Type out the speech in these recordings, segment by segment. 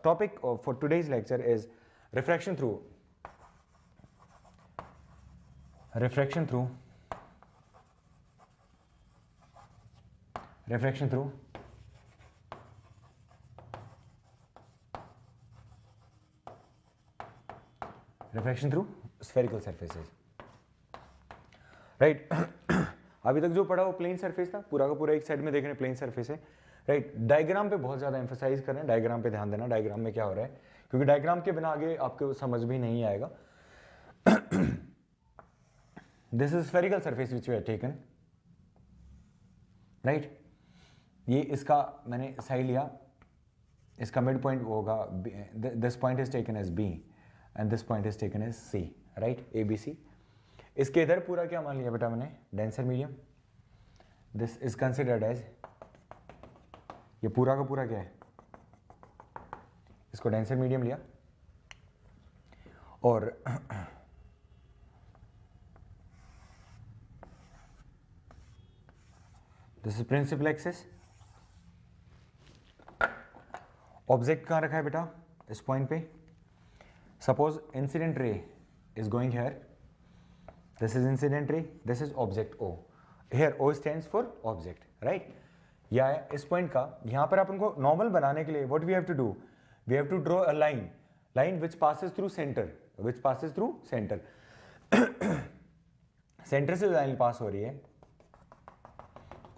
topic for today's lecture is refraction through refraction through spherical surfaces, right अभी तक जो पढ़ा वो प्लेन सरफेस था, पूरा का पूरा एक साइड में देखने प्लेन सरफेस है, राइट। डायग्राम पे बहुत ज्यादा एम्फसाइज कर रहे हैं, डायग्राम पे ध्यान देना, डायग्राम में क्या हो रहा है, क्योंकि डायग्राम के बिना आगे आपको समझ भी नहीं आएगा। This is spherical surface which we have taken, right. ये इसका मैंने साइड लिया, इसका मिड पॉइंट होगा, this point is taken as B and this point is taken as C, right, A B C. इसके इधर पूरा क्या मान लिया बेटा मैंने, denser medium. This is considered as, ये पूरा का पूरा क्या है, इसको डेंसर मीडियम लिया, और this is principal axis. Object कहां रखा है बेटा, इस पॉइंट पे। Suppose incident ray is going here, this is incident ray, this is object O. Here O stands for object, right? या इस पॉइंट का यहाँ पर अपन को नॉर्मल बनाने के लिए what we have to do, we have to draw a line which passes through center, centre से लाइन पास हो रही है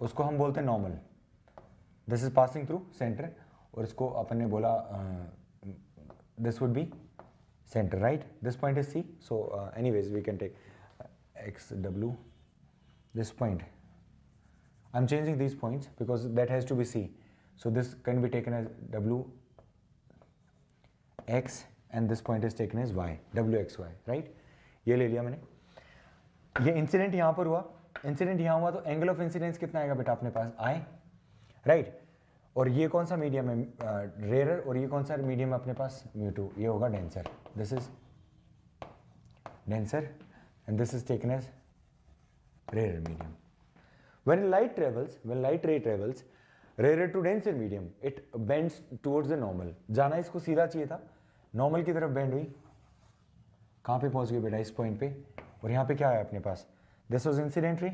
उसको हम बोलते हैं normal. This is passing through centre, और इसको अपन ने बोला this would be centre, right. This point is C, so anyways we can take x w, this point. I'm changing these points because that has to be C, so this can be taken as w x and this point is taken as y, w x y, right? ये ले लिया मैंने। ये incident यहाँ पर हुआ, incident यहाँ हुआ, तो एंगल ऑफ इंसिडेंस कितना आएगा बेटा अपने पास, I, राइट। और ये कौन सा मीडियम है, रेयर, और ये कौन सा मीडियम है अपने पास, μ2, ये होगा denser. This is denser and this is taken as rarer medium. When light ray travels rarer to denser medium, it bends towards the normal. जाना इसको सीधा चाहिए था, नॉर्मल की तरफ बेंड हुई, कहाँ पे पहुंच गई बेटा, इस पॉइंट पे, और यहाँ पे क्या है अपने पास, this was incident ray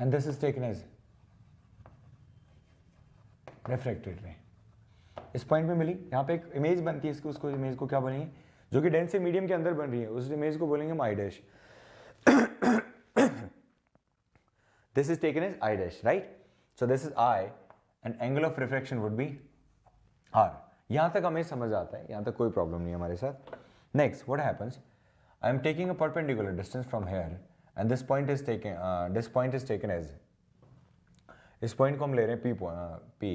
and this is taken as refracted ray. इस पॉइंट पे मिली, यहाँ पे एक इमेज बनती है इसको, उसको इमेज को क्या बोलेंगे, जो कि डेंसर मीडियम के अंदर बन रही है, उस इमेज को बोलेंगे हम I dash. This is taken as I dash, right. So this is I and angle of refraction would be R. यहां तक हमें समझ आता है, यहां तक कोई प्रॉब्लम नहीं है हमारे साथ। Next what happens, I am taking a perpendicular distance from here and this point is taken as, इस पॉइंट को हम ले रहे हैं P,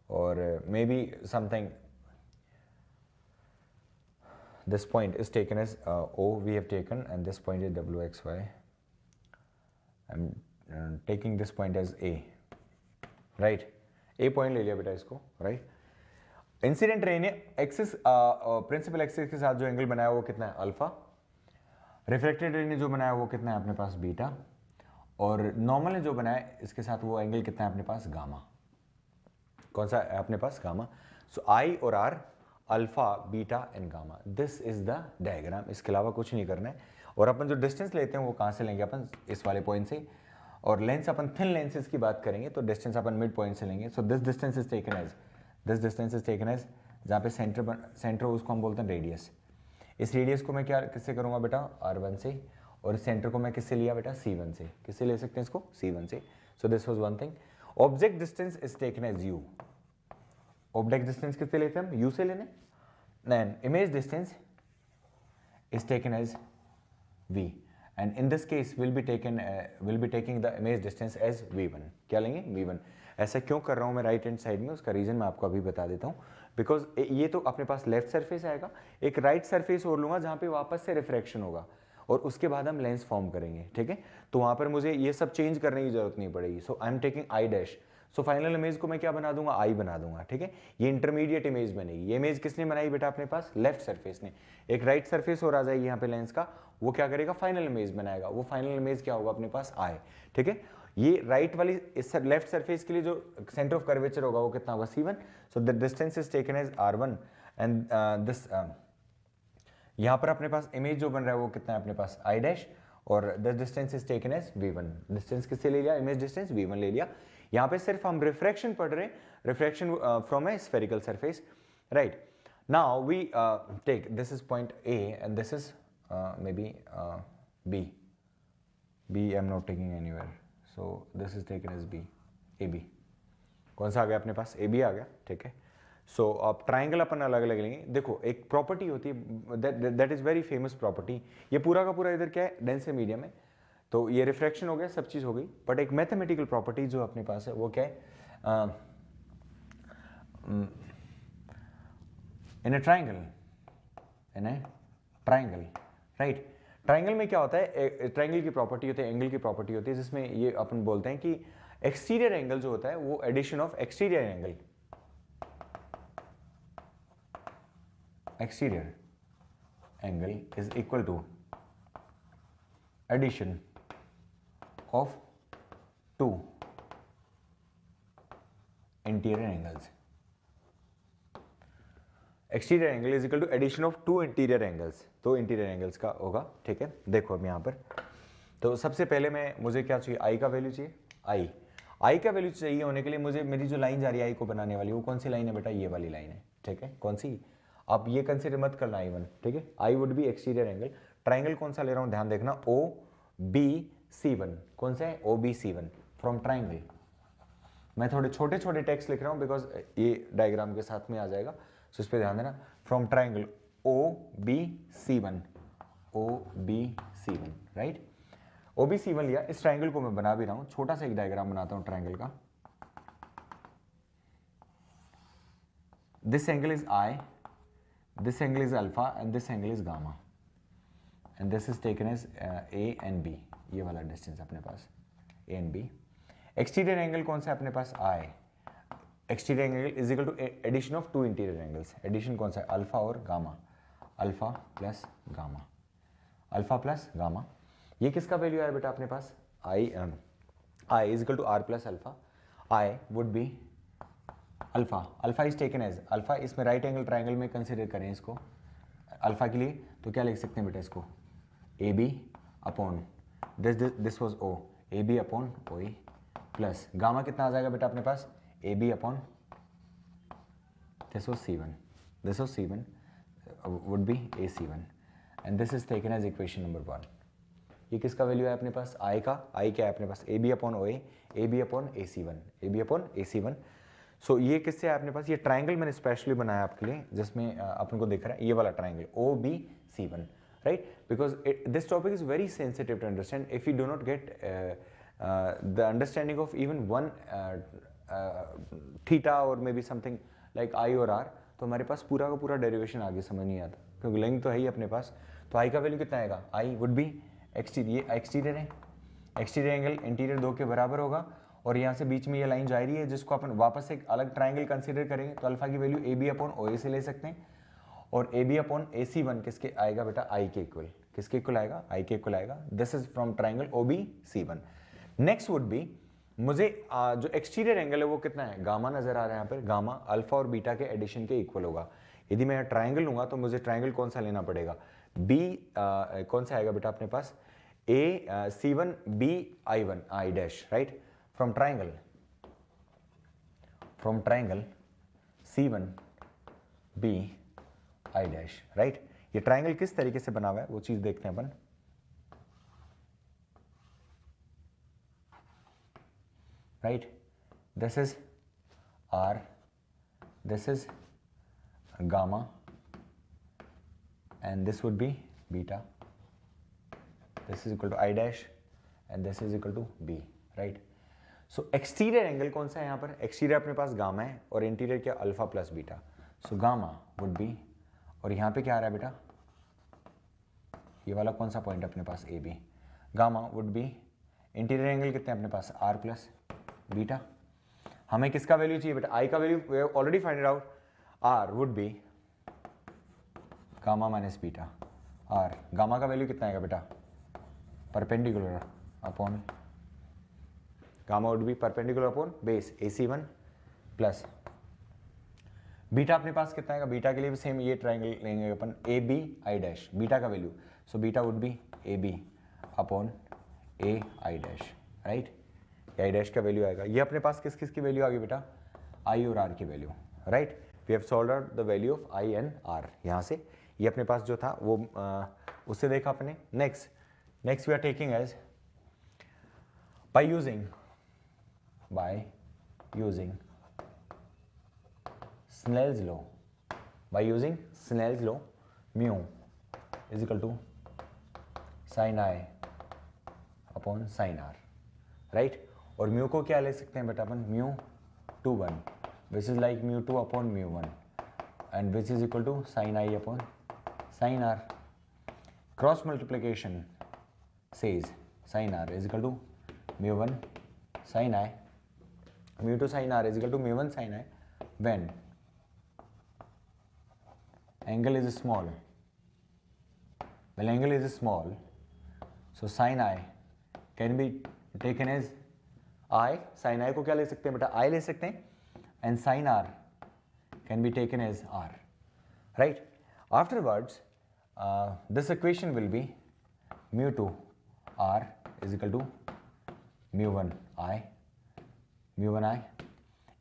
or maybe something, this point is taken as O we have taken, and this point is WXY. I'm taking this point as A, right? A point ले लिया बेटा इसको, right? इंसिडेंट रे ने एक्सिस, प्रिंसिपल एक्सिस के साथ जो angle बनाया वो कितना है, अल्फा। रिफ्लेक्टेड रे ने जो बनाया वो कितना है अपने पास, बीटा। और नॉर्मल ने जो बनाया इसके साथ वो एंगल कितना है अपने पास, गामा। कौन सा है अपने पास, गामा। सो आई और R, alpha, beta and gamma, this is the diagram. इसके अलावा कुछ नहीं करना है। और अपन जो डिस्टेंस लेते हैं वो कहाँ से लेंगे, अपन इस वाले पॉइंट से, और लेंस अपन थिन लेंसेज की बात करेंगे तो डिस्टेंस अपन मिड पॉइंट से लेंगे। So this distance is taken as, जहाँ पे सेंटर उसको हम बोलते हैं रेडियस। इस रेडियस को मैं क्या किससे करूँगा बेटा, R1 से, और इस सेंटर को मैं किससे लिया बेटा, C1 से। किससे ले सकते हैं इसको, C1 से। So this was one thing. Object distance is taken as U। Object distance किससे लेते हैं हम, U से लेने। Then image distance is taken as V, and in this case we'll be taking the image distance as V1. क्या लेंगे, V1। ऐसा क्यों कर रहा हूँ मैं राइट हैंड साइड में, उसका रीजन मैं आपको अभी बता देता हूँ। बिकॉज ये तो अपने पास लेफ्ट सरफेस आएगा, एक राइट सरफेस और लूंगा जहाँ पे वापस से रिफ्रैक्शन होगा, और उसके बाद हम लेंस फॉर्म करेंगे, ठीक है। तो वहाँ पर मुझे ये सब चेंज करने की जरूरत नहीं पड़ेगी। So I am taking I dash. So final image को मैं क्या बना दूंगा, आई बना दूंगा, ठीक है। ये इंटरमीडिएट इमेज बनेगी। ये इमेज किसने बनाई बेटा अपने पास, लेफ्ट सरफेस ने। एक राइट सरफेस और आ जाएगी यहाँ पे लेंस का, वो क्या करेगा, फाइनल इमेज बनाएगा। वो फाइनल इमेज क्या होगा अपने पास, आई, ठीक है। ये राइट वाली इस लेफ्ट सरफेस के लिए जो सेंटर ऑफ कर्वेचर होगा वो कितना होगा c1. So the distance is taken as r1 and this यहाँ पर अपने पास इमेज जो बन रहा है वो कितना है अपने पास i डैश, और the distance is taken as v1. Distance किससे ले लिया, इमेज डिस्टेंस v1 ले लिया. यहाँ पे सिर्फ हम रिफ्रैक्शन पढ़ रहे हैं, refraction from a spherical surface, right. Now we take this is point a and this is maybe b. I am not taking anywhere, so this is taken as b. ab कौन सा आ गया अपने पास, ab आ गया, ठीक है. सो अब triangle अपन अलग अलग लेंगे. देखो एक प्रॉपर्टी होती है that is very famous property. ये पूरा का पूरा इधर क्या है, डेंस है मीडियम है, तो ये रिफ्रैक्शन हो गया, सब चीज हो गई. बट एक मैथमेटिकल प्रॉपर्टी जो अपने पास है वो क्या है, इन ए ट्राइंगल, राइट. ट्राइंगल में क्या होता है, ट्राइंगल की प्रॉपर्टी होती है, एंगल की प्रॉपर्टी होती है, जिसमें ये अपन बोलते हैं कि एक्सटीरियर एंगल जो होता है वो addition of exterior angle, is equal to addition of two interior angles. Exterior angle is equal to addition of two interior angles, दो इंटीरियर एंगल्स का होगा, ठीक है. देखो अब यहाँ पर तो सबसे पहले मुझे क्या चाहिए, आई का वैल्यू चाहिए. आई का वैल्यू चाहिए होने के लिए मुझे मेरी जो लाइन जा रही है आई को बनाने वाली, वो कौन सी लाइन है बेटा, ये वाली लाइन है, ठीक है. कौन सी, आप ये कंसिडर मत करना I1, ठीक है. I would be exterior angle. Triangle कौन सा ले रहा हूँ ध्यान देखना, OBC1. कौन सा है, OBC1 फ्रॉम ट्राइंगल. मैं थोड़े छोटे छोटे टेक्स्ट लिख रहा हूँ बिकॉज ये डायग्राम के साथ में आ जाएगा, सो इस पर ध्यान देना. From triangle OBC1, right. OBC1 लिया. इस ट्राइंगल को मैं बना भी रहा हूं, छोटा सा एक डायग्राम बनाता हूं ट्राइंगल का. This angle is I, this angle is alpha and this angle is gamma, and this is taken as A and B. ये वाला डिस्टेंस अपने पास A and B. Exterior angle कौन सा है अपने पास, I. Exterior angle is equal to addition of two interior angles. Addition कौन सा है, अल्फा और gamma, alpha plus gamma, alpha plus gamma. ये किसका वैल्यू आया बेटा अपने पास, I is equal to R plus alpha. I would be alpha, alpha is taken as alpha. इसमें राइट एंगल ट्राइंगल में कंसिडर करें इसको अल्फा के लिए, तो क्या लिख सकते हैं बेटा इसको, AB upon this was O, AB upon OA plus gamma कितना आ जाएगा बेटा अपने पास, AB upon this was C1 would be AC1 and this is taken as equation number 1. ये किसका वैल्यू है अपने पास, I का. I क्या है अपने पास, AB upon OA, AB upon AC1. सो ये किससे है अपने पास, ये ट्राइंगल मैंने स्पेशली बनाया आपके लिए जिसमें अपन को दिख रहा है ये वाला triangle OBC1, right. Because this topic is very sensitive to understand. If you do not get the understanding of even one theta or maybe something like I और R, तो हमारे पास पूरा का पूरा डेरिवेशन आगे समझ नहीं आता, क्योंकि लेंथ तो है ही अपने पास. तो I का वैल्यू कितना आएगा, I वुड बी एक्सटीरियर है, एक्सटीरियर एंगल इंटीरियर दो के बराबर होगा, और यहाँ से बीच में ये लाइन जा रही है जिसको अपन वापस एक अलग ट्राइंगल कंसीडर करेंगे, तो अल्फा की वैल्यू AB अपॉन OA से ले सकते हैं, और AB अपॉन AC1 किसके आएगा बेटा, I के इक्वल. किसके इक्वल आएगा, I के इक्वल आएगा. This is from triangle OBC1. Next would be, मुझे जो एक्सटीरियर एंगल है वो कितना है, गामा नजर आ रहा है यहाँ पर. गामा अल्फा और बीटा के एडिशन के इक्वल होगा. यदि मैं ट्राइंगल लूंगा तो मुझे ट्राइंगल कौन सा लेना पड़ेगा, B कौन सा आएगा बेटा अपने पास, AC1 B I1 I dash, right. From triangle C1 B I dash, right. ये ट्राइंगल किस तरीके से बना हुआ है वो चीज देखते हैं अपन. Right, this is R, this is gamma, and this would be beta. This is equal to I dash and this is equal to B, right? So exterior angle कौन सा है यहाँ पर, exterior अपने पास गामा है और interior क्या, alpha plus beta. So gamma would be, और यहाँ पे क्या आ रहा है बेटा, ये वाला कौन सा पॉइंट अपने पास AB. Gamma would be interior angle कितने अपने पास, R प्लस बीटा. हमें किसका वैल्यू चाहिए बेटा, I का value already find out. R would be gamma minus beta. R gamma का वैल्यू कितना आएगा बेटा, perpendicular upon gamma would be perpendicular upon base AC1 plus beta अपने पास कितना आएगा, बीटा के लिए भी सेम ये ट्राइंगल लेंगे अपन ABI' बीटा का value, so beta would be AB upon AI', right, AI' का वैल्यू आएगा। ये अपने पास किस किस की वैल्यू आ गई बेटा, I और R की value, right. We have solved out the value of I and R। यहाँ से ये अपने पास जो था वो उससे देखा अपने। Next we are taking as by using Snell's law, mu is equal to sin I upon sin R, right. और म्यू को क्या ले सकते हैं बेटा अपन, mu 2 1 which is like mu 2 upon mu 1 and which is equal to sin I upon sin R। Cross multiplication says sin R is equal to mu 1 sin I, mu 2 sin R is equal to mu 1 sin I when angle is small. Well, angle is small, so sin I can be taken as I, sin I को क्या ले सकते हैं बेटा, I ले सकते हैं, and sin R can be taken as R, right? Afterwards, this equation will be mu 2 R is equal to mu 1 I,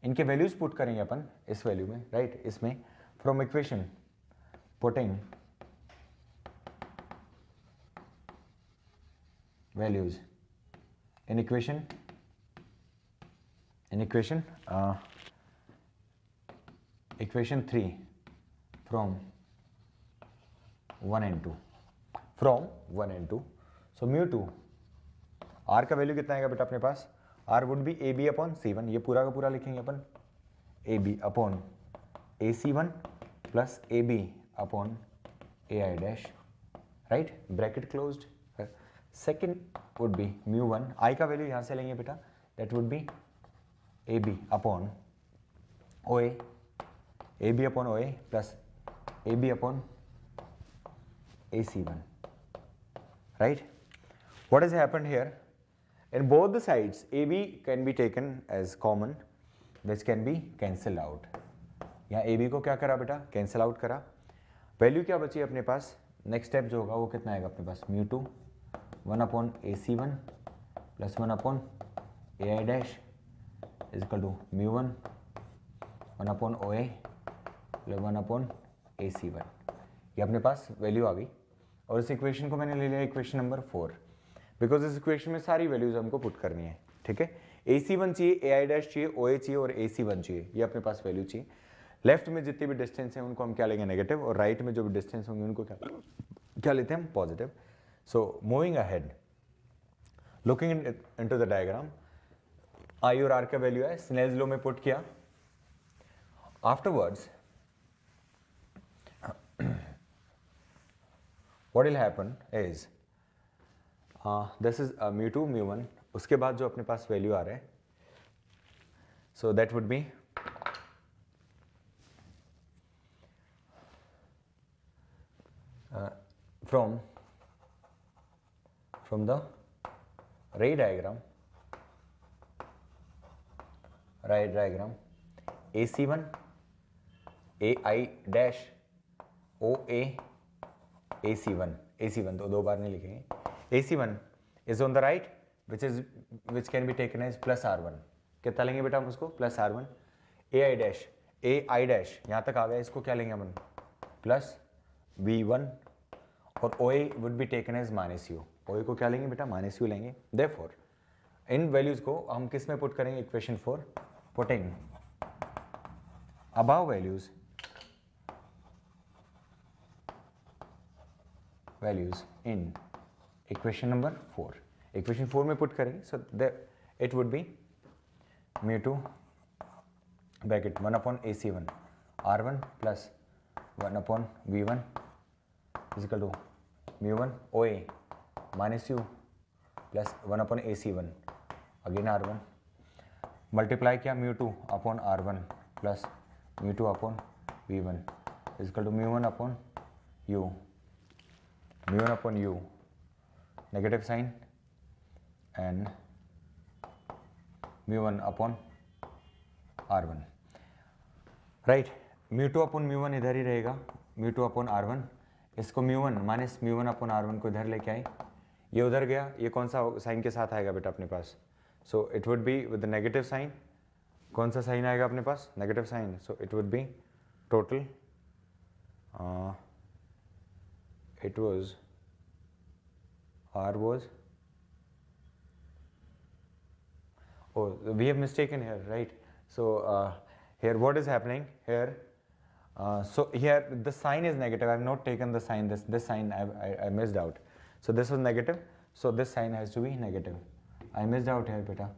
इनके वैल्यूज पुट करेंगे अपन इस वैल्यू में, राइट, इसमें from equation putting values in equation equation 3 from 1 and 2, so mu 2 R का value कितना आएगा बेटा अपने पास, R would be AB upon C1, ये पूरा का पूरा लिखेंगे अपन AB upon AC1 plus AB upon AI', right, bracket closed. Second would be mu 1, I का वैल्यू यहाँ से लेंगे बेटा, that would B AB upon OA plus AB upon AC1, right? What has happened here? In both the sides, AB can be taken as common, which can be cancelled out. यहाँ AB को क्या करा बेटा, cancel out करा। Value क्या बची अपने पास, next step जो होगा वो कितना आएगा अपने पास, mu 2 1 upon AC1 plus 1 upon AI' is equal to mu 1 upon OA plus 1 upon AC1। ये अपने पास वैल्यू आ गई और इस इक्वेशन को मैंने ले लिया इक्वेशन नंबर 4, बिकॉज इस इक्वेशन में सारी वैल्यूज हमको पुट करनी है, ठीक है। AC1 चाहिए, AI' चाहिए, OA चाहिए और AC1 चाहिए, ये अपने पास वैल्यू चाहिए। लेफ्ट में जितनी भी डिस्टेंस है उनको हम क्या लेंगे, नेगेटिव, और राइट में जो भी डिस्टेंस होंगे उनको क्या लेते हैं हम, positive. So moving ahead, looking into the diagram, I और R का वैल्यू है, स्नेल्स लॉ में पुट किया। Afterwards what will happen is this is mu 2 mu 1, उसके बाद जो अपने पास वैल्यू आ रहा है, so that would be from the ray diagram AC1 AI' OA AC1 तो दो बार नहीं लिखेंगे, AC1 is on the right which can be taken as plus R1, कितना लेंगे बेटा हम उसको, प्लस R1, AI' यहाँ तक आ गया, इसको क्या लेंगे हम, प्लस V1, और OA would be taken as minus U, OA को क्या लेंगे बेटा, माइनस U लेंगे। Therefore इन वैल्यूज को हम किस में पुट करेंगे, equation 4, putting above values in equation number 4, equation 4 में पुट करेंगे, so it would be mu 2 bracket 1 upon AC1 R1 plus 1 upon V1 is equal to mu 1 OA minus U plus 1 upon AC1 again R1 multiply किया mu 2 upon R1 plus mu 2 upon V1 is equal to mu 1 upon U, mu 1 upon U, negative sign and mu one upon r1, right. Mu two upon mu one इधर ही रहेगा, म्यू2 upon r1, इसको म्यू1 minus म्यू1 upon r1 को इधर लेके आए, ये उधर गया, ये कौन सा साइन के साथ आएगा बेटा अपने पास, so it would be with negative sign, कौन सा साइन आएगा अपने पास, negative sign, so it would be total it was r was, oh we have mistaken here, right? So here what is happening here, so here the sign is negative, I have not taken the sign, this sign I missed out, so this was negative, so this sign has to be negative, I missed out here beta,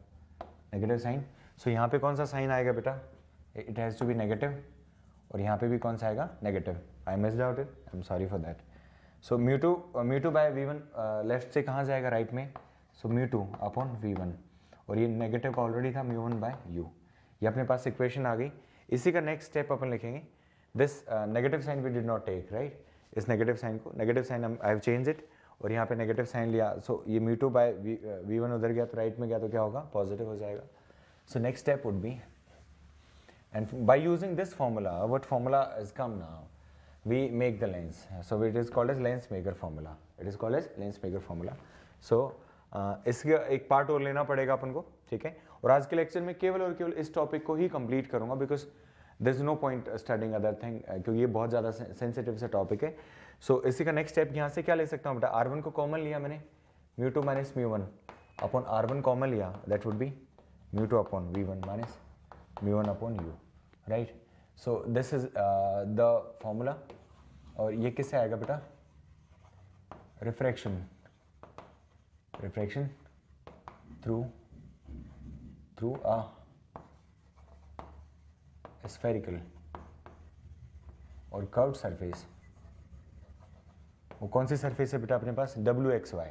negative sign, so यहाँ पे कौन सा sign आएगा बेटा, it has to be negative, और यहाँ पे भी कौन सा आएगा, negative, I missed out it, I'm sorry for that. So mu2 by v1 left से कहाँ जाएगा, राइट में, सो mu2 अपॉन v1, और ये नेगेटिव ऑलरेडी था mu1 बाय u, ये अपने पास इक्वेशन आ गई। इसी का नेक्स्ट स्टेप अपन लिखेंगे, this negative sign we did not take, right, इस नेगेटिव साइन को, negative sign I have change it, और यहाँ पे नेगेटिव साइन लिया, सो ये mu2 बाय v1 उधर गया तो राइट में गया तो क्या होगा, पॉजिटिव हो जाएगा। So next step would be, and by using this formula, what formula has come now, we make the lens, so it is called as lens maker formula, it is called as lens maker formula. So इसका एक part और लेना पड़ेगा अपन को, ठीक है, और आज के लेक्चर में केवल और केवल इस टॉपिक को ही कंप्लीट करूंगा, because there is no point studying other thing, क्योंकि ये बहुत ज़्यादा सेंसिटिव सा टॉपिक है। सो इसी का नेक्स्ट स्टेप यहाँ से क्या ले सकता हूँ बेटा, r1 को कॉमन लिया मैंने, mu2 minus mu1 upon r1 common लिया, that would be mu2 upon v1 minus mu1 upon u, right. So this is the formula, और ये किससे आएगा बेटा, refraction, refraction through a spherical or curved surface, वो कौन सी सरफेस है बेटा अपने पास, WXY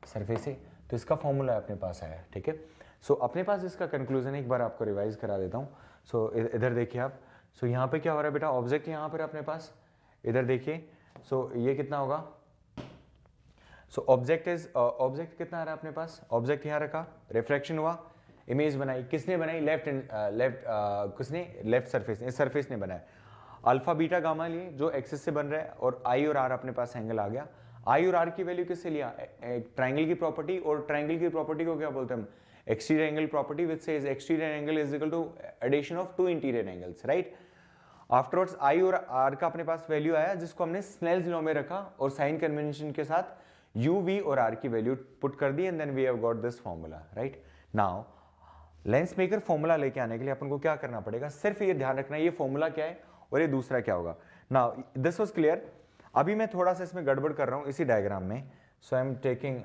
सरफेस है, तो इसका फॉर्मूला अपने पास आया, ठीक है। सो अपने पास इसका कंक्लूजन एक बार आपको रिवाइज करा देता हूँ। सो इधर देखिए आप, सो यहाँ पे क्या हो रहा है बेटा, ऑब्जेक्ट यहाँ पर अपने पास, इधर देखिए, सो ये कितना होगा, सो ऑब्जेक्ट कितना आ रहा है अपने पास, ऑब्जेक्ट यहाँ रखा, रिफ्रैक्शन हुआ, इमेज बनाई, किसने बनाई, किसने, लेफ्ट सरफेस, इस सरफेस ने बनाया, अल्फा बीटा गामा लिए जो एक्सिस से बन रहा है, और आई और आर अपने पास एंगल आ गया, आई और आर की वैल्यू किससे लिया, ट्राइंगल की प्रॉपर्टी, और ट्राइंगल की प्रॉपर्टी को क्या बोलते हैं हम, exterior angle property, which says exterior angle is equal to addition of two interior angles, right? Afterwards I और R का अपने पास वैल्यू आया, जिसको हमने स्नेल्स लॉ में रखा और साइन कन्वेंशन के साथ u, v और r की वैल्यू पुट कर दी, and then we have got this formula, right. Now lens maker formula लेके आने के लिए अपन को क्या करना पड़ेगा, सिर्फ ये ध्यान रखना ये फॉर्मूला क्या है और ये दूसरा क्या होगा। नाउ दिस वाज क्लियर, अभी मैं थोड़ा सा इसमें गड़बड़ कर रहा हूँ इसी डायग्राम में, so I am taking,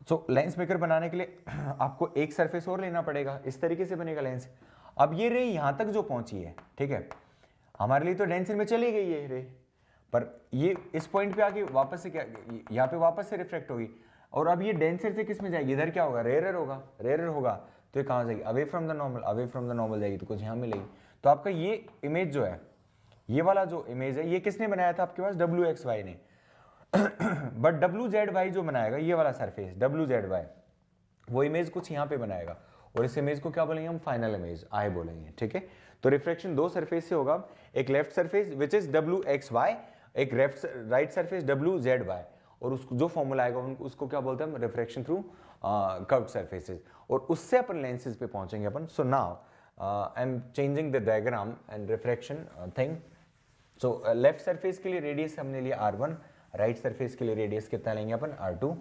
so lens maker बनाने के लिए आपको एक सरफेस और लेना पड़ेगा, इस तरीके से बनेगा लेंस। अब ये रे यहां तक जो पहुंची है, ठीक है, हमारे लिए तो डेंसर में चली गई है रे, पर ये इस पॉइंट पे आके वापस से क्या, यहाँ पे वापस से रिफ्लेक्ट होगी, और अब ये डेंसर से किस में जाएगी, इधर क्या होगा, रेयर होगा, तो ये कहाँ जाएगी, अवे फ्रॉम द नॉर्मल जाएगी, तो कुछ यहाँ मिलेगी। तो आपका ये इमेज जो है, ये वाला जो इमेज है, ये किसने बनाया था आपके पास, WXY ने, बट WZY जो बनाएगा ये वाला सरफेस WZY, वो इमेज कुछ यहाँ पे बनाएगा, और इस इमेज को क्या बोलेंगे हम, फाइनल इमेज आई बोलेंगे, ठीक है। तो रिफ्लेक्शन दो सरफेस से होगा, एक left surface which is WXY, एक राइट सरफेस WZY, और उसको जो फॉर्मूला आएगा उसको क्या बोलते हैं हम, रिफ्लेक्शन थ्रू कर्व्ड सरफेसेस, और उससे अपन लेंसेज पे पहुंचेंगे अपन। So now I am changing the diagram and reflection thing. सो लेफ्ट सरफेस के लिए रेडियस हमने लिया R1, राइट सरफेस के लिए रेडियस कितना लेंगे अपन, R2,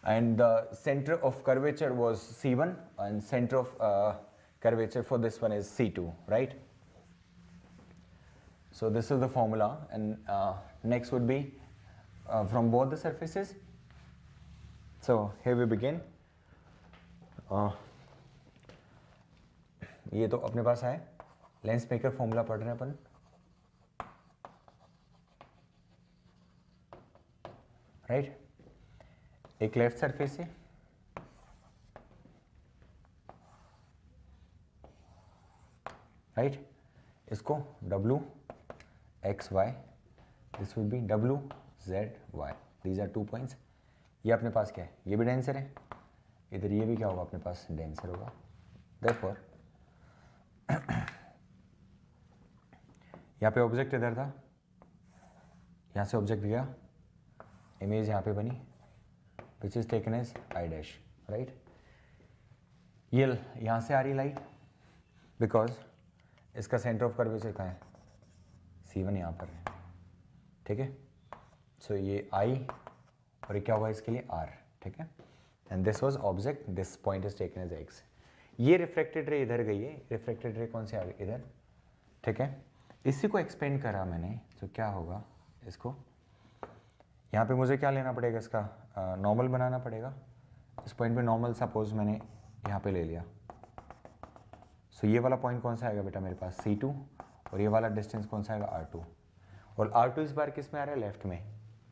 and the center of curvature was C1 and center of curvature for this one is C2, right? So this is the formula, and next would be from both the surfaces. So here we begin. ये तो अपने पास है, lens maker formula पढ़ रहे हैं अपन, right, एक left surface है, राइट, इसको WXY, this will be WZY, these are 2 points, ये अपने पास क्या है, ये भी डेंसर है, इधर ये भी क्या होगा अपने पास, डेंसर होगा। देयरफॉर यहाँ पे ऑब्जेक्ट इधर था, यहाँ से ऑब्जेक्ट गया, इमेज यहाँ पे बनी, which is taken as I dash, right. ये यहाँ से आ रही लाइट, बिकॉज इसका सेंटर ऑफ कर्वेचर कहाँ है, C1 यहाँ पर है, ठीक है। सो ये I और ये क्या होगा इसके लिए R, ठीक है। And this was object, this point is taken as X। ये रिफ्लेक्टेड रे इधर गई है, रिफ्लेक्टेड रे कौन से आ गई इधर, ठीक है। इसी को एक्सपेंड करा मैंने, तो क्या होगा इसको, यहाँ पे मुझे क्या लेना पड़ेगा, इसका नॉर्मल बनाना पड़ेगा। इस पॉइंट पे नॉर्मल सपोज मैंने यहाँ पे ले लिया, सो ये वाला पॉइंट कौन सा आएगा बेटा मेरे पास, C2, और ये वाला डिस्टेंस कौन सा आएगा, R2। और R2 इस बार किस में आ रहा है, लेफ्ट में,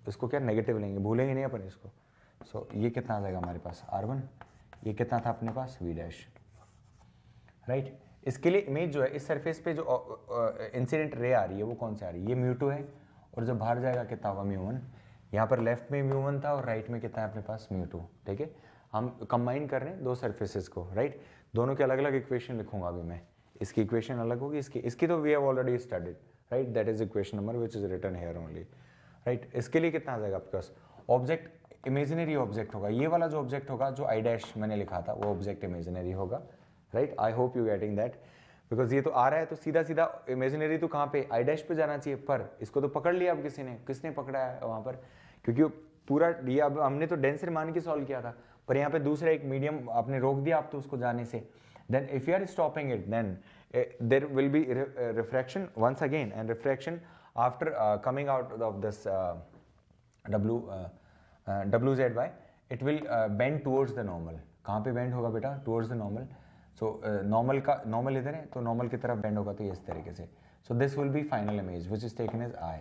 इसको क्या नेगेटिव लेंगे, भूलेंगे नहीं अपन इसको। सो ये कितना आ जाएगा हमारे पास R1, ये कितना था अपने पास V डैश, राइट। इसके लिए इमेज जो है इस सरफेस पे जो इंसिडेंट रे आ रही है वो कौन सी आ रही है, ये μ2 है, और जब बाहर जाएगा कितना होगा μ1। यहाँ पर लेफ्ट में μ1 था और राइट में कितना है अपने पास μ2, ठीक है। हम कंबाइन कर रहे हैं दो सरफेसेस को, राइट। दोनों के अलग अलग इक्वेशन लिखूंगा अभी मैं, इसकी इक्वेशन अलग होगी, इसकी तो we have already studied, right, that is equation number which is written here only, right. इसके लिए कितना आ जाएगा आपके पास, ऑब्जेक्ट इमेजिनरी ऑब्जेक्ट होगा, ये वाला जो ऑब्जेक्ट होगा जो आई डैश मैंने लिखा था वो ऑब्जेक्ट इमेजिनरी होगा, right. I hope you getting that, because ये तो आ रहा है तो सीधा सीधा इमेजिनरी तो कहाँ पे, आई डैश पे जाना चाहिए, पर इसको तो पकड़ लिया अब किसी ने, किसने पकड़ा है वहाँ पर, क्योंकि पूरा ये अब हमने तो डेंसर मान के सॉल्व किया था, पर यहाँ पे दूसरा एक मीडियम आपने रोक दिया आप तो उसको जाने से, then if you are stopping it then there will be refraction once again, and refraction after coming out of this WZY it will bend towards the normal। कहाँ पे bend होगा बेटा, towards the normal। so normal का normal इधर है तो normal की तरफ bend होगा, तो ये इस तरीके से। so this will be final image which is taken as I।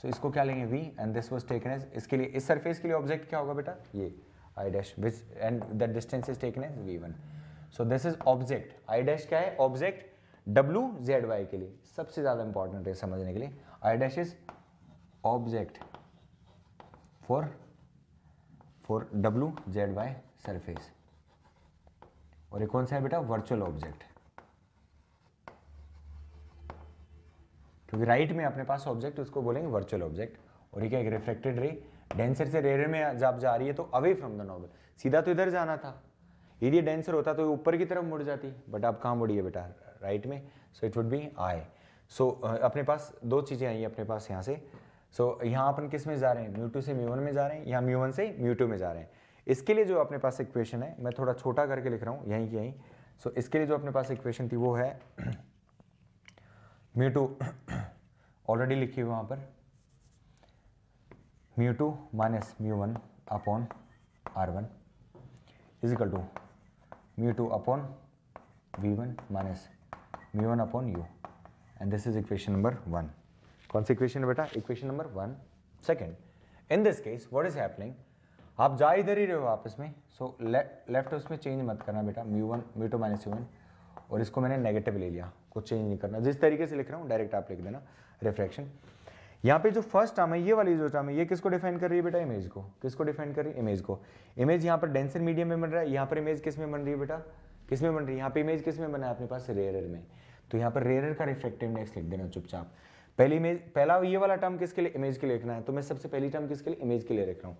so इसको क्या लेंगे V, and this was taken as, इसके लिए इस सरफेस के लिए ऑब्जेक्ट क्या होगा बेटा, ये I dash, which and that distance is taken as V1। So this is object, I dash क्या है, ऑब्जेक्ट WZY के लिए सबसे ज्यादा इंपॉर्टेंट है समझने के लिए, I dash is object for WZY surface, और ये कौन सा है बेटा, वर्चुअल ऑब्जेक्ट, क्योंकि राइट में अपने पास ऑब्जेक्ट उसको बोलेंगे वर्चुअल ऑब्जेक्ट, और ये क्या एक रिफ्लेक्टेड रे डेंसर से रेयर में जब जा रही है तो अवे फ्रॉम द नॉर्मल, सीधा तो इधर जाना था, यदि डेंसर होता तो ऊपर की तरफ मुड़ जाती, बट आप कहाँ मुड़ी है बेटा, राइट में। So it would be I. सो अपने पास दो चीज़ें आई अपने पास यहाँ से। सो यहाँ अपन किस में जा रहे हैं, μ2 से μ1 में जा रहे हैं, या μ1 से μ2 में जा रहे हैं। इसके लिए जो अपने पास इक्वेशन है, मैं थोड़ा छोटा करके लिख रहा हूँ यहीं की यहीं। सो इसके लिए जो अपने पास इक्वेशन थी वो है μ2 ऑलरेडी लिखी हुई वहाँ पर, μ2 minus μ1 upon R1 is equal to μ2 upon V1 minus μ1 upon U, and this is equation number 1। कौन सी इक्वेशन है बेटा, equation number 1। Second, in this case what is happening, आप जा इधर ही रहे हो आपस में, सो लेफ्ट उसमें चेंज मत करना बेटा, μ2 माइनस U1, और इसको मैंने नेगेटिव ले लिया, कुछ चेंज नहीं करना, जिस तरीके से लिख रहा हूँ डायरेक्ट आप लिख देना, रिफ्रैक्शन। यहाँ पे जो फर्स्ट टर्म है, ये वाली जो टर्म है, ये किसको डिफाइन कर रही है बेटा, इमेज को। किसको डिफाइन कर रही है, इमेज को। इमेज यहाँ पर डेंसर मीडियम में बन रहा है, यहाँ पर इमेज किस में बन रही है बेटा, किस में बन रही है, यहाँ पे इमेज किस में बना है अपने पास, रेयरर में। तो यहाँ पर रेयरर का रिफ्लेक्टिव इंडेक्स लिख देना चुपचाप। पहली इमेज, पहला ये वाला टर्म किसके लिए, इमेज के लिए लिखना है, तो मैं सबसे पहली टर्म किसके लिए, इमेज के लिए लिख रहा हूँ।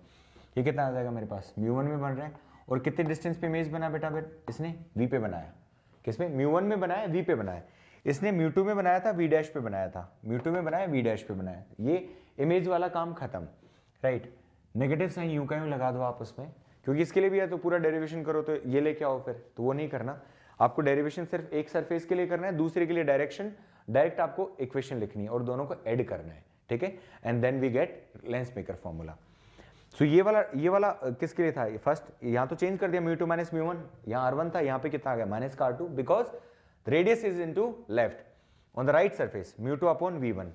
ये कितना आ जाएगा मेरे पास, μ1 में बन रहा है, और कितने डिस्टेंस पे इमेज बना बेटा, इसने V पे बनाया, किसमें, μ1 में बनाया, V पे बनाया। इसने μ2 में बनाया था, V डैश पे बनाया था, μ2 में बनाया, V डैश पे बनाया, ये इमेज वाला काम खत्म, राइट। नेगेटिव साइन यूं का यूं लगा दो आप उसमें, क्योंकि इसके लिए भी है तो पूरा डेरिवेशन करो तो ये लेके आओ फिर, तो वो नहीं करना आपको। डेरिवेशन सिर्फ एक सरफेस के लिए करना है, दूसरे के लिए डायरेक्ट आपको इक्वेशन लिखनी है और दोनों को ऐड करना है, ठीक है। And then we get lens maker formula. So ये वाला किसके लिए था, फर्स्ट यहाँ तो चेंज कर दिया, μ2 माइनस μ1, यहाँ R1 था, यहाँ पे कितना आ गया, माइनस का R2, because radius is into left on the right surface, μ2 upon V1।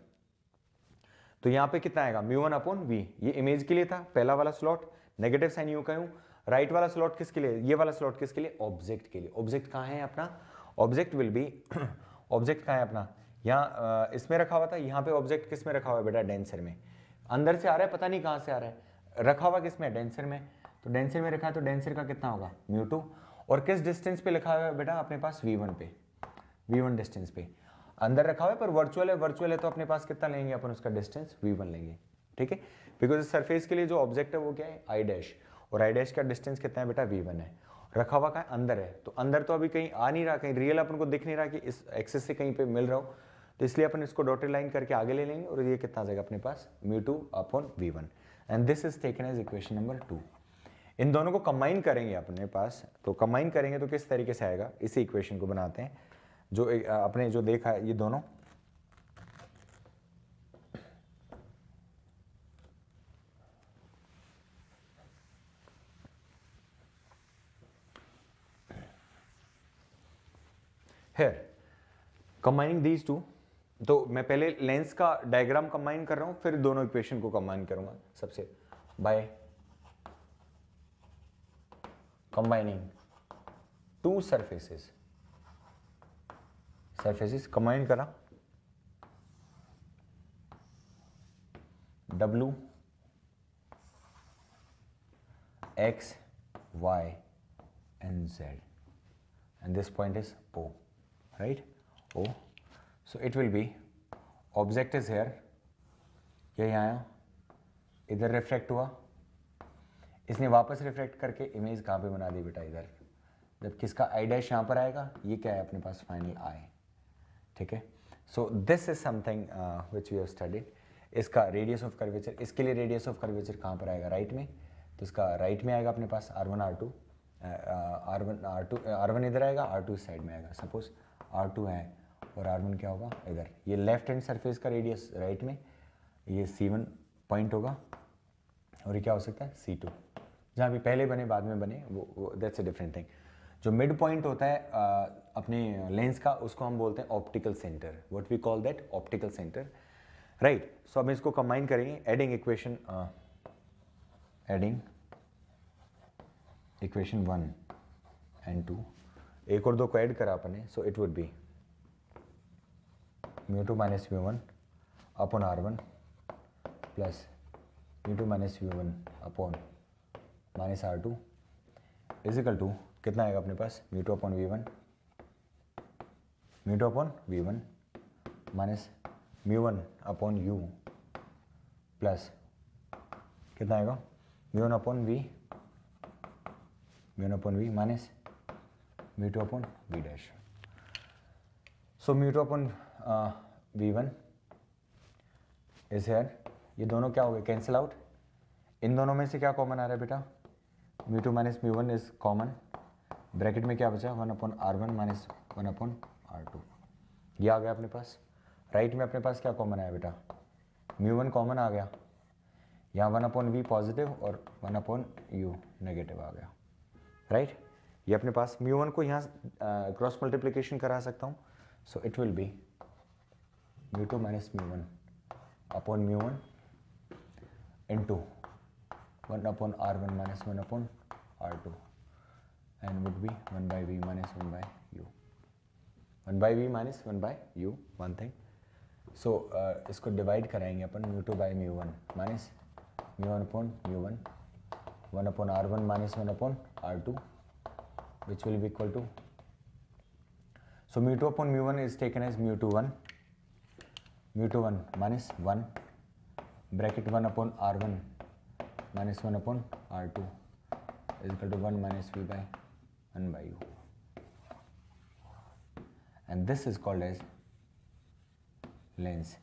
तो यहाँ पे कितना आएगा, μ1 अपॉन V। ये इमेज के लिए था पहला वाला स्लॉट, नेगेटिव साइन यूं का यूं। राइट वाला स्लॉट किसके लिए, ये वाला स्लॉट किसके लिए, ऑब्जेक्ट के लिए। ऑब्जेक्ट कहाँ है अपना, ऑब्जेक्ट विल बी ऑब्जेक्ट कहाँ है अपना, यहाँ इसमें रखा हुआ था, यहाँ पे ऑब्जेक्ट किस में रखा हुआ है बेटा, डेंसर में। अंदर से आ रहा है, पता नहीं कहाँ से आ रहा है, रखा हुआ किस में, डेंसर में। तो डेंसिटी में रखा है तो डेंसिटी का कितना होगा μ2, और किस डिस्टेंस पे लिखा हुआ है बेटा अपने पास v1 पे, v1 डिस्टेंस पे अंदर रखा हुआ है, पर वर्चुअल है तो अपने पास कितना लेंगे अपन उसका डिस्टेंस v1 लेंगे, ठीक है, बिकॉज सरफेस के लिए जो ऑब्जेक्ट है वो क्या है आई डैश, और आई डैश का डिस्टेंस कितना है बेटा v1 है, रखा हुआ का अंदर है, तो अंदर तो अभी कहीं आ नहीं रहा, कहीं रियल अपन को दिख नहीं रहा कि इस एक्सिस से कहीं पे मिल रहा हो, तो इसलिए अपन इसको डॉटेड लाइन करके आगे ले लेंगे, और ये कितना आ जाएगा अपने पास μ2/v1, and this is taken as equation number 2। इन दोनों को कंबाइन करेंगे अपने पास, तो कंबाइन करेंगे तो किस तरीके से आएगा, इसी इक्वेशन को बनाते हैं जो अपने जो देखा है ये दोनों, here combining these two, तो मैं पहले लेंस का डायग्राम कंबाइन कर रहा हूं, फिर दोनों इक्वेशन को कंबाइन करूंगा सबसे, by combining to surfaces combine करा, W X Y and Z, and this point is O, right? O. So it will be, object is here, ये यहाँ आया, इधर रिफ्लेक्ट हुआ, इसने वापस रिफ्लेक्ट करके इमेज कहाँ पे बना दी बेटा इधर, जब किसका आई डैश यहाँ पर आएगा, ये क्या है अपने पास फाइनल आई, ठीक है। So this is something which we have studied. इसका रेडियस ऑफ कर्वेचर, इसके लिए रेडियस ऑफ कर्वेचर कहाँ पर आएगा, राइट में, तो इसका राइट में आएगा अपने पास R1 R2, R1 इधर आएगा, R2 इस साइड में आएगा, सपोज R2 है और R1 क्या होगा इधर, ये लेफ्ट हैंड सरफेस का रेडियस राइट में, ये C1 पॉइंट होगा, और ये क्या हो सकता है C2, जहाँ भी पहले बने बाद में बने वो दैट्स अ डिफरेंट थिंग। जो मिड पॉइंट होता है अपने लेंस का, उसको हम बोलते हैं optical centre, what we call that optical centre, right. So अब इसको कंबाइन करेंगे, एडिंग इक्वेशन 1 and 2, एक और दो को ऐड करा अपने, so it would be μ2 minus μ1 upon R1 plus μ2 minus μ1 upon minus R2 is equal to कितना आएगा अपने पास, μ2 upon v1 minus μ1 upon u plus कितना आएगा μ1 upon v minus μ2 upon v dash। So μ2 upon v1 is here, ये दोनों क्या हो गए, कैंसिल आउट, इन दोनों में से क्या कॉमन आ रहा है बेटा, μ2 माइनस μ1 इज कॉमन, ब्रैकेट में क्या बचा 1 upon R1 minus 1 upon R2, ये आ गया अपने पास। राइट में अपने पास क्या कॉमन आया बेटा, μ1 कॉमन आ गया, यहाँ 1 upon v पॉजिटिव और 1 upon u नेगेटिव आ गया, राइट। ये अपने पास μ1 को यहाँ क्रॉस मल्टीप्लिकेशन करा सकता हूँ, so it will be μ2 minus μ1 upon μ1 into 1 upon R1 minus 1 upon R2 and would be 1 by v minus 1 by u, 1 by v minus 1 by u, one thing। so इसको divide कराएंगे अपन μ2 by μ1 minus μ1 upon μ1, 1 upon R1 minus 1 upon R2 which will be equal to, so μ2 upon μ1 is taken as μ2 1 minus 1 bracket 1 upon R1 minus 1 upon R2 is equal to 1 minus v by 1 by u, and this is called as lens।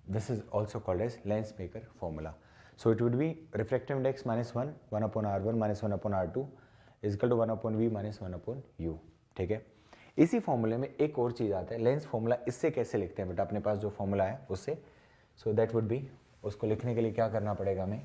This is also called as lens maker formula. So it would be refractive index minus 1 upon R1 minus 1 upon R2 is equal to 1 upon v minus 1 upon u, ठीक है। इसी फॉर्मूले में एक और चीज़ आता है, lens formula, इससे कैसे लिखते हैं बेटा, अपने पास जो फॉर्मूला है उससे, सो दैट वुड बी, उसको लिखने के लिए क्या करना पड़ेगा हमें,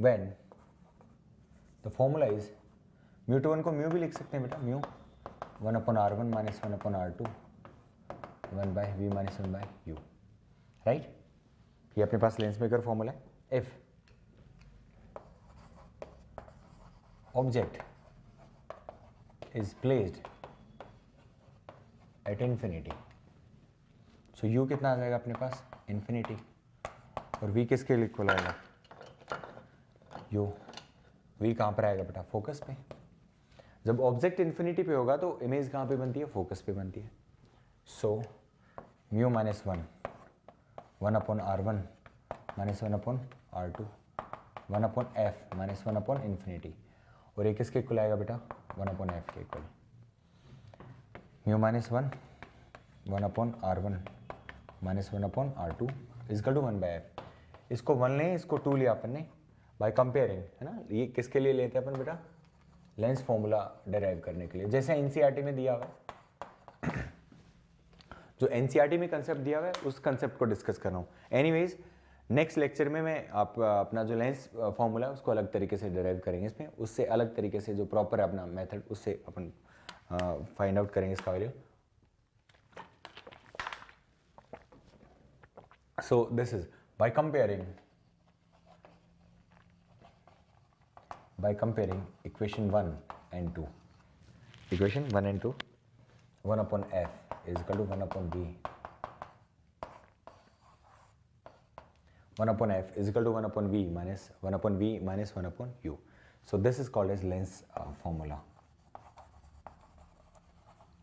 when the formula is μ2 को म्यू भी लिख सकते हैं बेटा, mu 1 upon r1 minus 1 upon r2 1 by v minus 1 by u, right. ये अपने पास लेंस मेकर फॉर्मूला है। If object is placed at infinity, so u कितना आ जाएगा अपने पास, इन्फिनिटी, और v किसके लिए इक्वल आएगा, u, v कहाँ पर आएगा बेटा, फोकस पे। जब ऑब्जेक्ट इन्फिनिटी पे होगा तो इमेज कहाँ पे बनती है, फोकस पे बनती है। So mu minus 1 upon r1 minus 1 upon r2 1 upon f minus 1 upon infinity, और ये किसके इक्वल आएगा बेटा, 1 अपॉन f के equal. Mu minus 1 upon r1 minus 1 upon r2 is equal to 1 by f। इसको 1 लें, इसको 2 लिया अपन ने बाय कंपेयरिंग, है ना। ये किसके लिए लेते हैं अपन बेटा, लेंस फॉर्मूला डेराइव करने के लिए, जैसे एनसीईआरटी में दिया हुआ है। जो एनसीईआरटी में कंसेप्ट दिया हुआ है उस कंसेप्ट को डिस्कस कर रहा हूँ। एनीवेज नेक्स्ट लेक्चर में मैं अपना जो लेंस फॉर्मूला है उसको अलग तरीके से डेराइव करेंगे, इसमें उससे अलग तरीके से जो प्रॉपर है अपना मेथड, उससे अपन फाइंड आउट करेंगे इसका value. So this is by comparing equation 1 and 2, equation 1 and 2, 1 upon f is equal to 1 upon v, 1 upon f is equal to 1 upon v minus 1 upon v minus 1 upon u. So this is called as Lenz formula.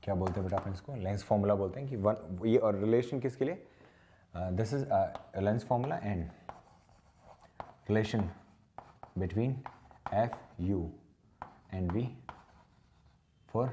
क्या बोलते हैं बेटा अपन इसको, lens formula बोलते हैं कि one, ये और रिलेशन किसके लिए, this is lens formula and relation between f u and v for